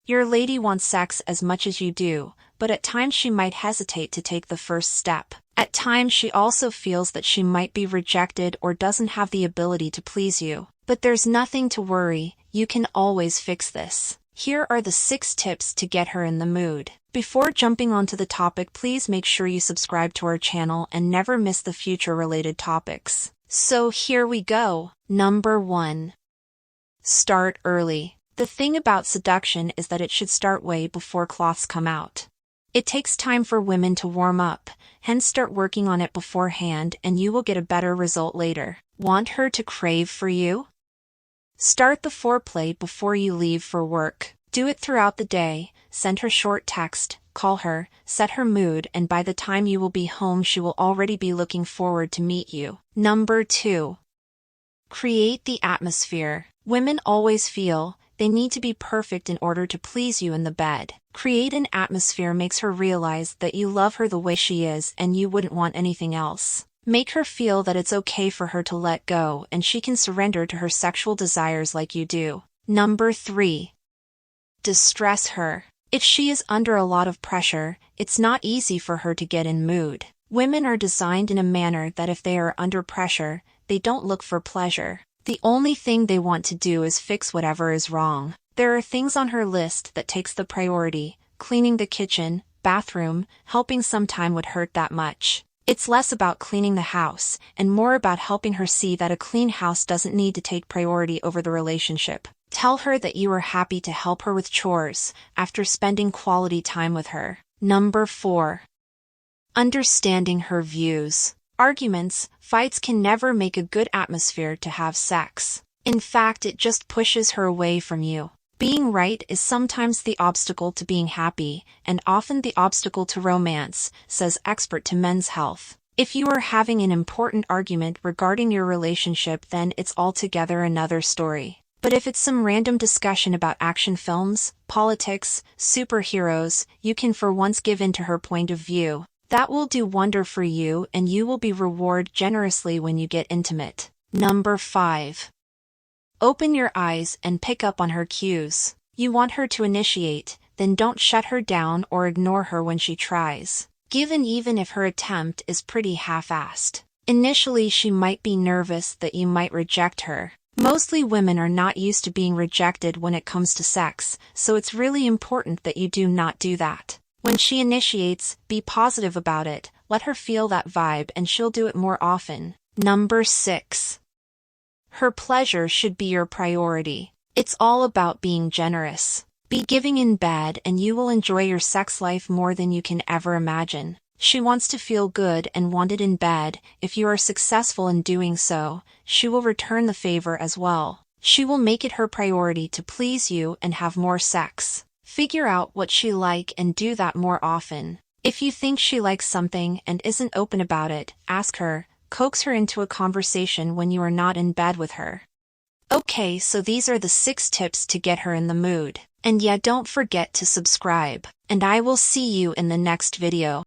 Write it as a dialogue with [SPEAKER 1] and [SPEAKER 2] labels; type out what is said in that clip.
[SPEAKER 1] Your lady wants sex as much as you do, but at times she might hesitate to take the first step. At times she also feels that she might be rejected or doesn't have the ability to please you. But there's nothing to worry, you can always fix this. Here are the 6 tips to get her in the mood. Before jumping onto the topic, please make sure you subscribe to our channel and never miss the future related topics. So here we go. Number 1. Start early. The thing about seduction is that it should start way before cloths come out. It takes time for women to warm up, hence start working on it beforehand and you will get a better result later. Want her to crave for you? Start the foreplay before you leave for work. Do it throughout the day, send her short text, call her, set her mood, and by the time you will be home she will already be looking forward to meet you. Number 2. Create the atmosphere. Women always feel they need to be perfect in order to please you in the bed. Create an atmosphere makes her realize that you love her the way she is and you wouldn't want anything else. Make her feel that it's okay for her to let go and she can surrender to her sexual desires like you do. Number 3. Distress her. If she is under a lot of pressure, it's not easy for her to get in mood. Women are designed in a manner that if they are under pressure, they don't look for pleasure. The only thing they want to do is fix whatever is wrong. There are things on her list that takes the priority. Cleaning the kitchen, bathroom, helping sometime would hurt that much. It's less about cleaning the house, and more about helping her see that a clean house doesn't need to take priority over the relationship. Tell her that you are happy to help her with chores, after spending quality time with her. Number 4. Understanding her views. Arguments, fights can never make a good atmosphere to have sex. In fact, it just pushes her away from you. Being right is sometimes the obstacle to being happy, and often the obstacle to romance, says expert to men's health. If you are having an important argument regarding your relationship, then it's altogether another story. But if it's some random discussion about action films, politics, superheroes, you can for once give in to her point of view. That will do wonder for you and you will be rewarded generously when you get intimate. Number 5. Open your eyes and pick up on her cues. You want her to initiate, then don't shut her down or ignore her when she tries. Give in even if her attempt is pretty half-assed. Initially she might be nervous that you might reject her. Mostly women are not used to being rejected when it comes to sex, so it's really important that you do not do that. When she initiates, be positive about it, let her feel that vibe and she'll do it more often. Number 6. Her pleasure should be your priority. It's all about being generous. Be giving in bed and you will enjoy your sex life more than you can ever imagine. She wants to feel good and want it in bed. If you are successful in doing so, she will return the favor as well. She will make it her priority to please you and have more sex. Figure out what she likes and do that more often. If you think she likes something and isn't open about it, ask her, coax her into a conversation when you are not in bed with her. Okay, so these are the 6 tips to get her in the mood. And yeah, don't forget to subscribe. And I will see you in the next video.